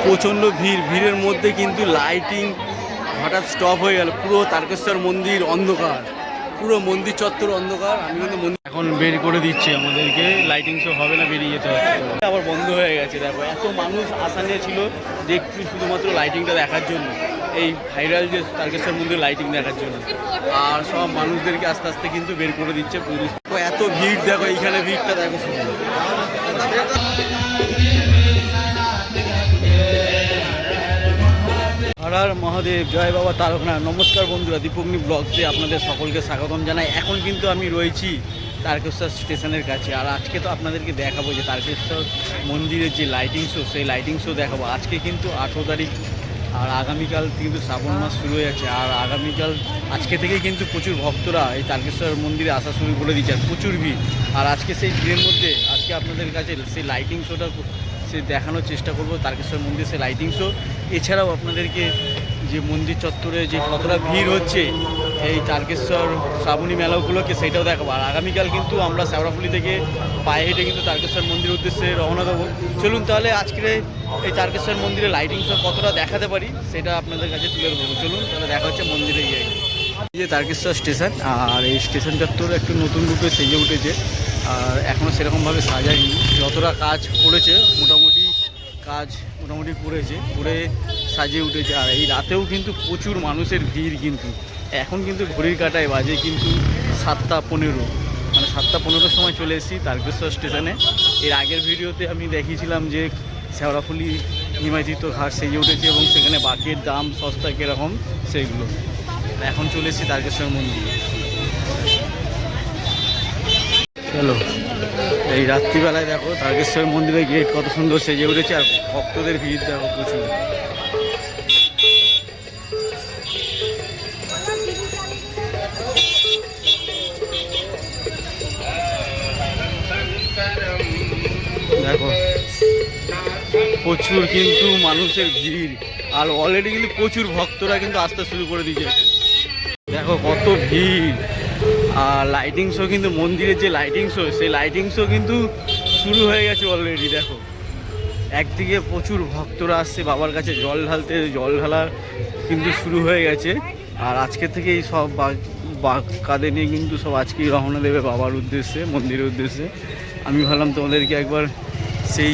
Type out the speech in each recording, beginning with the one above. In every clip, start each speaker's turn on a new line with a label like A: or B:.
A: প্রচণ্ড ভিড়ের মধ্যে কিন্তু লাইটিং হঠাৎ স্টপ হয়ে গেল। পুরো তারকেশ্বর মন্দির অন্ধকার, পুরো মন্দির চত্বর অন্ধকার। আমি কিন্তু এখন বের করে দিচ্ছে আমাদেরকে, লাইটিং শো হবে না, বেরিয়ে যেতে হচ্ছে। আবার বন্ধ হয়ে গেছে। দেখো এত মানুষ আসা নিয়ে ছিল দেখছি শুধুমাত্র লাইটিংটা দেখার জন্য, এই ভাইরাল যে তারকেশ্বর মন্দির লাইটিং দেখার জন্য। আর সব মানুষদেরকে আস্তে আস্তে কিন্তু বের করে দিচ্ছে পুলিশ। এত ভিড় দেখো, এইখানে ভিড়টা দেখো শুধু। হর হর মহাদেব, জয় বাবা তারকনাথ। নমস্কার বন্ধুরা, দীপগ্নি ব্লগসে আপনাদের সকলকে স্বাগতম জানাই। এখন কিন্তু আমি রয়েছি তারকেশ্বর স্টেশনের কাছে। আর আজকে তো আপনাদেরকে দেখাবো যে তারকেশ্বর মন্দিরের যে লাইটিং শো, সেই লাইটিং শো দেখাবো। আজকে কিন্তু 18 তারিখ, আর আগামীকাল কিন্তু শ্রাবণ মাস শুরু হয়ে যাচ্ছে। আর আগামীকাল আজকে থেকেই কিন্তু প্রচুর ভক্তরা এই তারকেশ্বর মন্দিরে আসা শুরু করে দিচ্ছে, আর প্রচুর ভিড়। আর আজকে সেই ভিড়ের মধ্যে আজকে আপনাদের কাছে সেই লাইটিং শোটা দেখানোর চেষ্টা করবো, তারকেশ্বর মন্দির সেই লাইটিং শো। এছাড়াও আপনাদেরকে যে মন্দির চত্বরে যে কতটা ভিড় হচ্ছে এই তারকেশ্বর শ্রাবণী মেলাগুলোকে, সেটাও দেখাবো। আর আগামীকাল কিন্তু আমরা শেওড়াফুলি থেকে পায়ে হেঁটে কিন্তু তারকেশ্বর মন্দিরের উদ্দেশ্যে রওনা দেবো। চলুন তাহলে আজকের এই তারকেশ্বর মন্দিরে লাইটিং শো কতটা দেখাতে পারি সেটা আপনাদের কাছে তুলে ধরবো। চলুন তাহলে দেখা হচ্ছে মন্দিরে গিয়ে। এই যে তারকেশ্বর স্টেশন, আর এই স্টেশন চত্বর একটু নতুন রূপে সেজে উঠেছে। আর এখনও সেরকমভাবে সাজায়নি, যতটা কাজ করেছে মোটামুটি করে সাজিয়ে উঠেছে। আর এই রাতেও কিন্তু প্রচুর মানুষের ভিড়। কিন্তু এখন কিন্তু ঘড়ির কাঁটায় বাজে কিন্তু 7:15, মানে 7:15 সময় চলে এসেছি তারকেশ্বর স্টেশনে। এর আগের ভিডিওতে আমি দেখিয়েছিলাম যে শেওড়াফুলি নিমজ্জিত ঘাট সেজে উঠেছে এবং সেখানে বাকির দাম সস্তা কীরকম সেইগুলো। এখন চলে এসেছি তারকেশ্বর মন্দির। চলো, এই রাত্রিবেলায় দেখো তারকেশ্বর মন্দিরের গেট কত সুন্দর সেজে উঠেছে, আর ভক্তদের ভিড় দেখো প্রচুর। দেখো প্রচুর কিন্তু মানুষের ভিড়, আর অলরেডি কিন্তু প্রচুর ভক্তরা কিন্তু আসতে শুরু করে দিয়েছে। দেখো কত ভিড়। আর লাইটিং শো কিন্তু মন্দিরের যে লাইটিং শো, সেই লাইটিং শো কিন্তু শুরু হয়ে গেছে অলরেডি। দেখো একদিকে প্রচুর ভক্তরা আসছে বাবার কাছে জল ঢালতে, জল ঢালা কিন্তু শুরু হয়ে গেছে। আর আজকে থেকেই সব কাঁধে নিয়ে কিন্তু সব আজকেই রওনা দেবে বাবার উদ্দেশ্যে, মন্দিরের উদ্দেশ্যে। আমি ভাবলাম তোমাদেরকে একবার সেই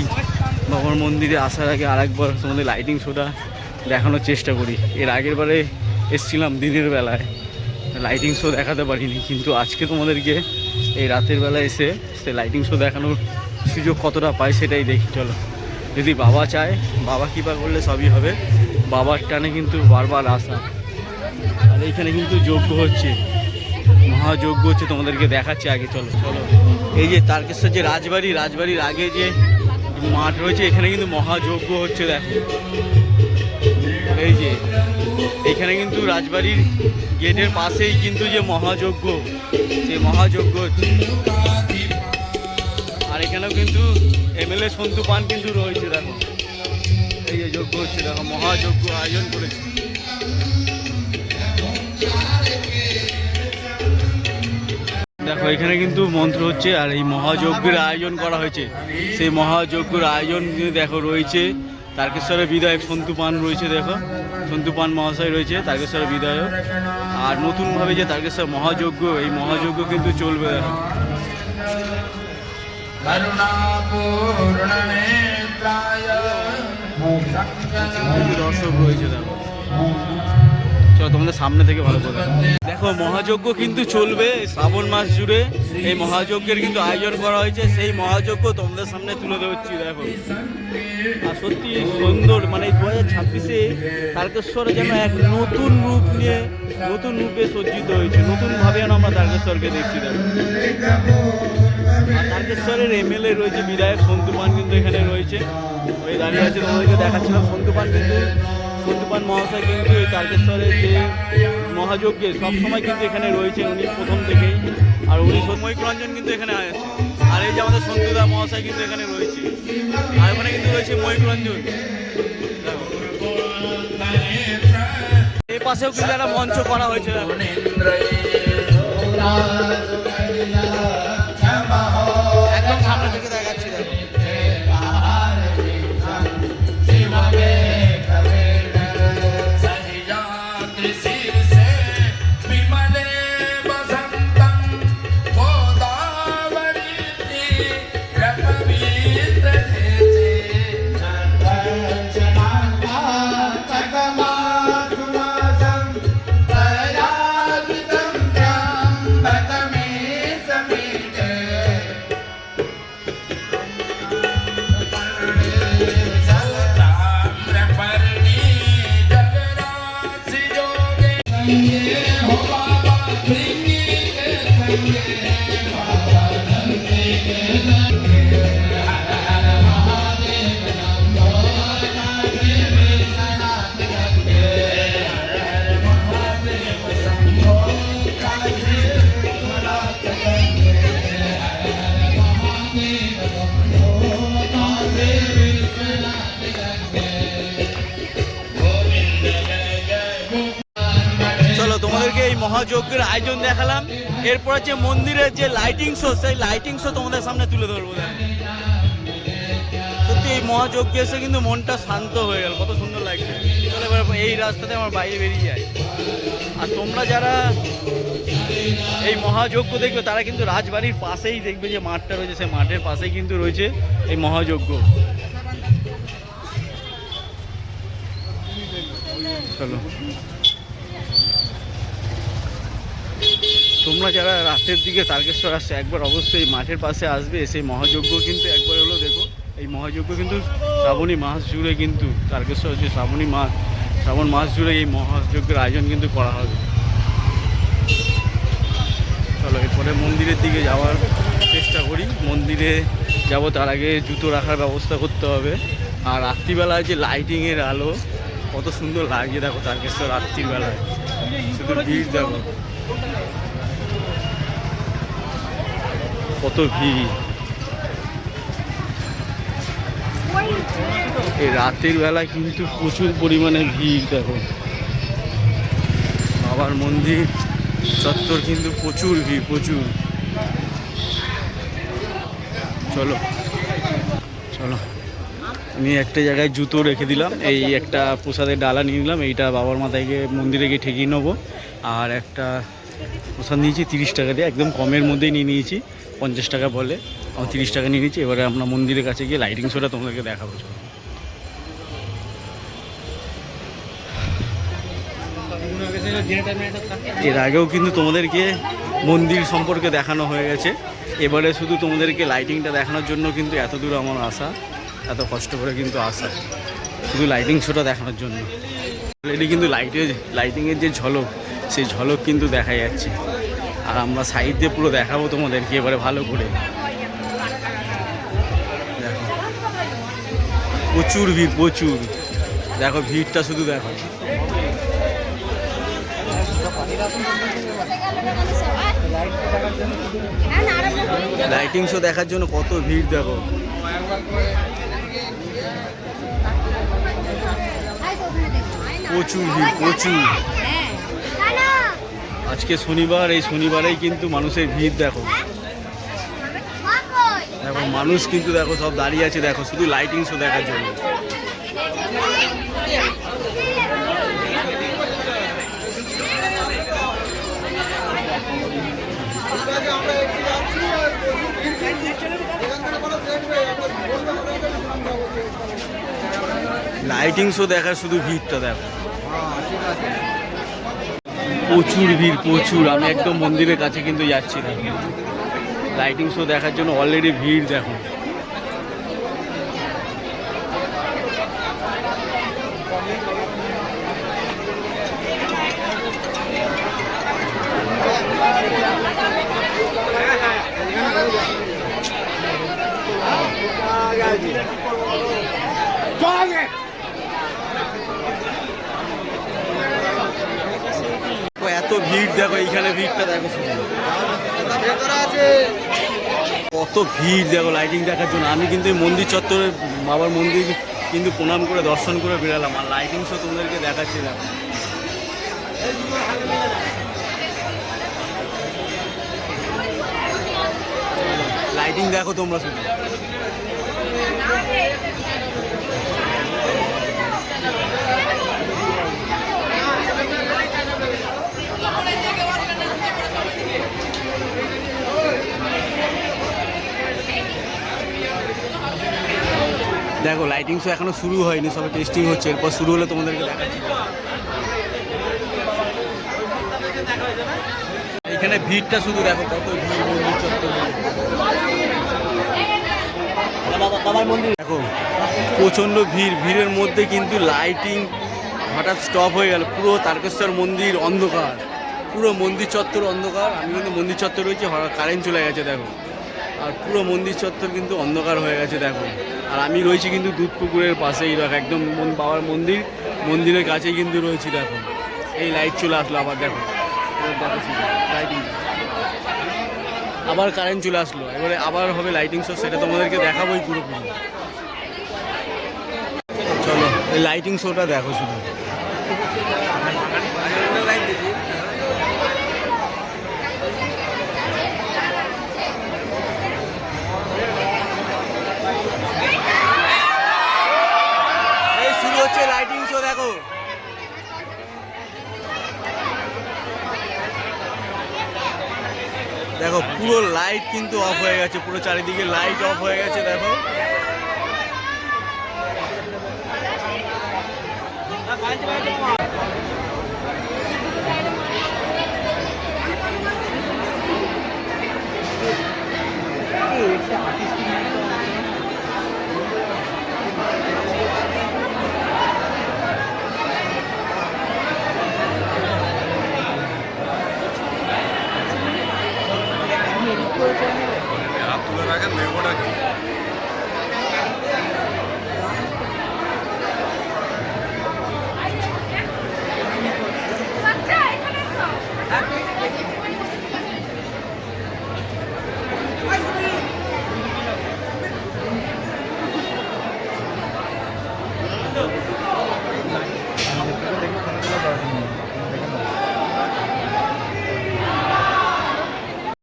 A: বাবার মন্দিরে আসার আগে আর একবার তোমাদের লাইটিং শোটা দেখানোর চেষ্টা করি। এর আগের বারে এসেছিলাম দিনের বেলায়, লাইটিং শো দেখাতে পারিনি, কিন্তু আজকে তোমাদেরকে এই রাতের বেলা এসে সে লাইটিং শো দেখানোর সুযোগ কতটা পাই সেটাই দেখি। চলো, যদি বাবা চায়, বাবা কৃপা করলে সবই হবে। বাবার টানে কিন্তু বারবার আসা। আর এইখানে কিন্তু যজ্ঞ হচ্ছে, মহাযজ্ঞ হচ্ছে, তোমাদেরকে দেখাচ্ছে আগে। চলো চলো, এই যে তারকেশ্বর যে রাজবাড়ির আগে যে মাঠ রয়েছে, এখানে কিন্তু মহাযজ্ঞ হচ্ছে। দেখো এই যে এখানে কিন্তু রাজবাড়ির গেটের পাশেই কিন্তু যে মহাযজ্ঞ, সেই মহাযজ্ঞ হচ্ছে। আর এখানেও কিন্তু এমএলএ সন্তু পান কিন্তু রয়েছে। দেখো এই যে যজ্ঞ হচ্ছে, দেখো মহাযজ্ঞ আয়োজন করেছে। দেখো এখানে কিন্তু মন্ত্র হচ্ছে, আর এই মহাযজ্ঞের আয়োজন করা হয়েছে। সেই মহাযজ্ঞের আয়োজন দেখো রয়েছে তারকেশ্বরের বিধায়ক সন্তু পান রয়েছে। দেখো সন্তু পান মহাশয় রয়েছে, তারকেশ্বরের বিধায়ক। আর নতুনভাবে যে তারকেশ্বর মহাযজ্ঞ, এই মহাযজ্ঞ কিন্তু চলবে। দেখো দর্শক রয়েছে। দেখো চলো তোমাদের সামনে থেকে ভালো করে দেখো, মহাযজ্ঞ কিন্তু চলবে শ্রাবণ মাস জুড়ে। এই মহাযজ্ঞের কিন্তু আয়োজন করা হয়েছে, সেই মহাযজ্ঞ তোমাদের সামনে তুলে ধরছি। দেখো আর সত্যি সুন্দর, মানে 2026-এ তারকেশ্বরে যেন এক নতুন রূপ নিয়ে, নতুন রূপে সজ্জিত হয়েছে, নতুনভাবে যেন আমরা তারকেশ্বরকে দেখছি। দেখো আর তারকেশ্বরের এমএলএ রয়েছে, বিধায়ক সন্তু পান কিন্তু এখানে রয়েছে, ওই দাঁড়িয়ে আছে, তোমাদেরকে দেখাচ্ছিলাম। সন্তু পান মহাশয় কিন্তু এই তারকেশ্বরের যে মহাযজ্ঞে সবসময় কিন্তু এখানে রয়েছে, উনি প্রথম থেকেই। আর উনি মৈক রঞ্জন কিন্তু এখানে আছে। আর এই যে আমাদের সন্তুদা মহাশয় কিন্তু এখানে রয়েছে, আর ওখানে কিন্তু রয়েছে মৈক রঞ্জন। এই পাশেও কিন্তু একটা মঞ্চ করা হয়েছে। একদম সামনে থেকে দেখাচ্ছি। দেখো মহাযজ্ঞের আয়োজন দেখালাম, এরপর হচ্ছে মন্দিরের যে লাইটিং শো, সেই লাইটিং শো তোমাদের সামনে তুলে ধরবো। সত্যি এই মহাযজ্ঞে এসে কিন্তু মনটা শান্ত হয়ে গেল, কত সুন্দর লাগছে। চলে এবার এই রাস্তাতে আমার বাইরে বেরিয়ে যায়। আর তোমরা যারা এই মহাযজ্ঞ দেখবে তারা কিন্তু রাজবাড়ির পাশেই দেখবে যে মাঠটা রয়েছে, সেই মাঠের পাশেই কিন্তু রয়েছে এই মহাযজ্ঞ। চলো, তোমরা যারা রাতের দিকে তারকেশ্বর আসছে একবার অবশ্যই মাঠের পাশে আসবে, সেই মহাযজ্ঞ কিন্তু একবার হলো দেখো। এই মহাযজ্ঞ কিন্তু শ্রাবণী মাস জুড়ে কিন্তু তারকেশ্বর যে শ্রাবণ মাস জুড়ে এই মহাযজ্ঞের আয়োজন কিন্তু করা হবে। চলো এরপরে মন্দিরের দিকে যাওয়ার চেষ্টা করি। মন্দিরে যাব তার আগে জুতো রাখার ব্যবস্থা করতে হবে। আর রাত্রিবেলায় যে লাইটিংয়ের আলো কত সুন্দর লাগে দেখো তারকেশ্বর রাত্রিবেলায়, শুধু ভিড় দেখো, কত ভিড়। এই রাতের বেলায় কিন্তু প্রচুর পরিমাণে ভিড় দেখো। বাবার মন্দির চত্বর কিন্তু প্রচুর ভিড়, প্রচুর। চলো চলো, আমি একটা জায়গায় জুতো রেখে দিলাম, এই একটা প্রসাদের ডালা নিয়ে নিলাম, এইটা বাবার মাথায় গিয়ে মন্দিরে গিয়ে ঠেকিয়ে নেবো। আর একটা প্রসাদ নিয়েছি 30 টাকা দিয়ে, একদম কমের মধ্যেই নিয়ে নিয়েছি, 50 টাকা বলে, আমার 30 টাকা নিয়ে নিয়েছি। এবারে আমরা মন্দিরের কাছে গিয়ে লাইটিং শোটা তোমাদেরকে দেখাবো। এর আগেও কিন্তু তোমাদেরকে মন্দির সম্পর্কে দেখানো হয়ে গেছে, এবারে শুধু তোমাদেরকে লাইটিংটা দেখানোর জন্য কিন্তু এত দূর আমার আসা, এত কষ্ট করে কিন্তু আসা, শুধু লাইটিং শোটা দেখানোর জন্য। অলরেডি কিন্তু লাইটিংয়ের যে ঝলক, সেই ঝলক কিন্তু দেখা যাচ্ছে। আর আমরা সাইড দিয়ে পুরো দেখাবো তোমাদেরকে এবারে ভালো করে। দেখো প্রচুর ভিড়, প্রচুর, দেখো ভিড়টা শুধু দেখো। লাইটিং শো দেখার জন্য কত ভিড় দেখো। প্রচুর ভিড়, প্রচুর। আজকে শনিবার, এই শনিবারেই কিন্তু মানুষের ভিড় দেখো। দেখো মানুষ কিন্তু দেখো সব দাঁড়িয়ে আছে দেখো, শুধু লাইটিং শো দেখার জন্য। লাইটিং শো দেখার শুধু ভিড়টা দেখো, প্রচুর ভিড়, প্রচুর। আমি একদম মন্দিরের কাছে কিন্তু যাচ্ছি দেখো, লাইটিং শো দেখার জন্য অলরেডি ভিড় দেখো। এত ভিড় দেখো, এইখানে ভিড়টা দেখো, কত ভিড় দেখো লাইটিং দেখার জন্য। আমি কিন্তু মন্দির চত্বরে বাবার মন্দির কিন্তু প্রণাম করে দর্শন করে বেরালাম, আর লাইটিং শো তোমাদেরকে দেখাচ্ছি দেখো। লাইটিং দেখো তোমরা শুধু। দেখো লাইটিং শো এখনো শুরু হয়নি, সবে টেস্টিং হচ্ছে, এরপর শুরু হলে তোমাদেরকে দেখাচ্ছি। এখানে ভিড়টা শুধু দেখো, কত ভিড় মন্দির চত্বরে। দেখো প্রচণ্ড ভিড়, ভিড়ের মধ্যে কিন্তু লাইটিং হঠাৎ স্টপ হয়ে গেল, পুরো তারকেশ্বর মন্দির অন্ধকার, পুরো মন্দির চত্বর অন্ধকার। আমি কিন্তু মন্দির চত্বর রয়েছি, হঠাৎ কারেন্ট চলে গেছে দেখো, আর পুরো মন্দির চত্বর কিন্তু অন্ধকার হয়ে গেছে দেখো। আর আমি রয়েছি কিন্তু দুধ পুকুরের পাশেই দেখো, একদম বাবার মন্দিরের কাছেই কিন্তু রয়েছি দেখো। এই লাইট চলে আসলো আবার দেখো, লাইটিং আবার কারেন্ট চলে আসলো, এবারে আবার হবে লাইটিং শো, সেটা তোমাদেরকে দেখাবোই পুরোপুরি। চলো এই লাইটিং শোটা দেখো শুধু। হচ্ছে লাইটিং শো। দেখো দেখো পুরো লাইট কিন্তু অফ হয়ে গেছে, পুরো চারিদিকে লাইট অফ হয়ে গেছে। দেখো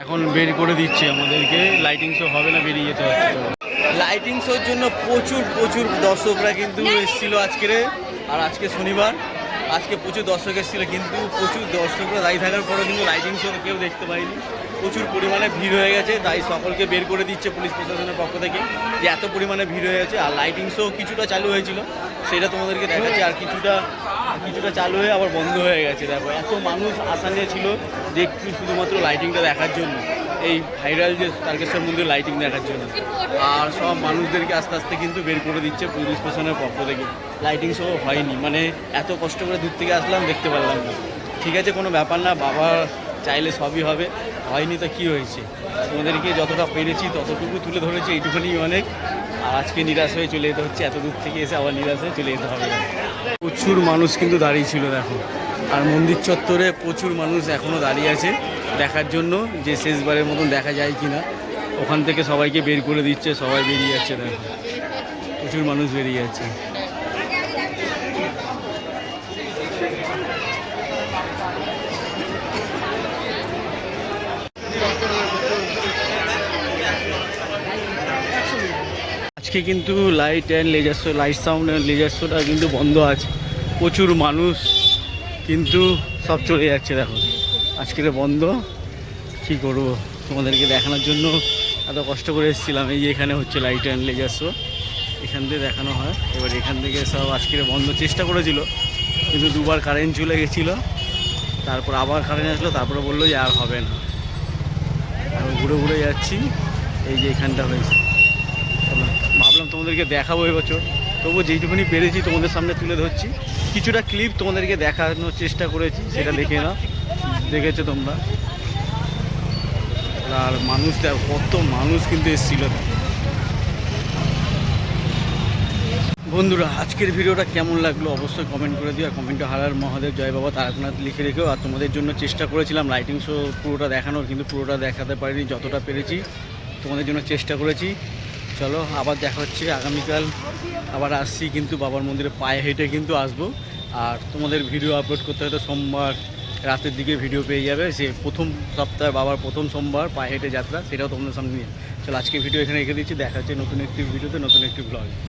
A: এখন বের করে দিচ্ছে আমাদেরকে, লাইটিং শো হবে না, বেরিয়ে যেতে হচ্ছে। লাইটিং শোর জন্য প্রচুর প্রচুর দর্শকরা কিন্তু এসেছিল আজকের, আর আজকে শনিবার, আজকে প্রচুর দর্শক এসেছিল, কিন্তু প্রচুর দর্শকরা দাঁড়িয়ে থাকার পরেও কিন্তু লাইটিং শো কেউ দেখতে পায়নি। প্রচুর পরিমাণে ভিড় হয়ে গেছে, তাই সকলকে বের করে দিচ্ছে পুলিশ প্রশাসনের পক্ষ থেকে যে এত পরিমাণে ভিড় হয়ে গেছে। আর লাইটিং শো কিছুটা চালু হয়েছিল, সেটা তোমাদেরকে দেখাচ্ছি, আর কিছুটা চালু হয়ে আবার বন্ধ হয়ে গেছে। দেখো এত মানুষ আসা ছিল যে একটু শুধুমাত্র লাইটিংটা দেখার জন্য, এই ভাইরাল যে তারকেশ্বর মন্দির লাইটিং দেখার জন্য। আর সব মানুষদেরকে আস্তে আস্তে কিন্তু বের করে দিচ্ছে পুলিশ প্রশাসনের পক্ষ থেকে। লাইটিং শো হয়নি, মানে এত কষ্ট করে দূর থেকে আসলাম, দেখতে পারলাম না। ঠিক আছে, কোনো ব্যাপার না, বাবা চাইলে সবই হবে, হয়নি তো কী হয়েছে। তোমাদেরকে যতটা পেরেছি ততটুকু তুলে ধরেছি, এইটুকুনি অনেক। আর আজকে নিরাশ হয়ে চলে যেতে হচ্ছে, এত দূর থেকে এসে আবার নিরাশ হয়ে চলে যেতে হবে। প্রচুর মানুষ কিন্তু দাঁড়িয়ে ছিল দেখো, আর মন্দির চত্বরে প্রচুর মানুষ এখনও দাঁড়িয়ে আছে দেখার জন্য যে শেষবারের মতন দেখা যায় কি না। ওখান থেকে সবাইকে বের করে দিচ্ছে, সবাই বেরিয়ে যাচ্ছে। দেখো প্রচুর মানুষ বেরিয়ে যাচ্ছে। আজকে কিন্তু light and laser show, light sound and laser শোটা কিন্তু বন্ধ আছে। প্রচুর মানুষ কিন্তু সব চলে যাচ্ছে। দেখো আজকের বন্ধ, কী করবো, তোমাদেরকে দেখানোর জন্য এত কষ্ট করে এসেছিলাম। এই যে এখানে হচ্ছে লাইট অ্যান্ড লেজার শো, এখান থেকে দেখানো হয়। এবার এখান থেকে সব আজকের বন্ধ চেষ্টা করেছিল, কিন্তু দুবার কারেন্ট চলে গেছিলো, তারপর আবার কারেন্ট আসলো, তারপরে বললো যে আর হবে না। আমি ঘুরে ঘুরে যাচ্ছি, এই যে এখানটা হয়েছে। ভাবলাম তোমাদেরকে দেখাবো এবছর, তবু যেইটুকুনি পেরেছি তোমাদের সামনে তুলে ধরছি। কিছুটা ক্লিপ তোমাদেরকে দেখানোর চেষ্টা করেছি, সেটা দেখে নাও, দেখেছো তোমরা। আর মানুষ দেখো, কত মানুষ কিন্তু এসেছিল। বন্ধুরা আজকের ভিডিওটা কেমন লাগলো অবশ্যই কমেন্ট করে দিও, আর কমেন্টে হারার মহাদেব জয় বাবা তারকনাথ লিখে রেখেও। আর তোমাদের জন্য চেষ্টা করেছিলাম লাইটিং শো পুরোটা দেখানোর, কিন্তু পুরোটা দেখাতে পারিনি, যতটা পেরেছি তোমাদের জন্য চেষ্টা করেছি। চলো আবার দেখা হচ্ছে আগামীকাল, আবার আসছি, কিন্তু বাবার মন্দিরে পায়ে হেঁটে কিন্তু আসবো। আর তোমাদের ভিডিও আপলোড করতে হয়তো সোমবার রাতের দিকে ভিডিও পেয়ে যাবে, সে প্রথম সপ্তাহে বাবার প্রথম সোমবার পায়ে হেঁটে যাত্রা, সেটাও তোমাদের সামনে নিয়ে। চলো আজকে ভিডিও এখানে রেখে দিচ্ছি, দেখা হচ্ছে নতুন একটি ভিডিওতে, নতুন একটি ব্লগ।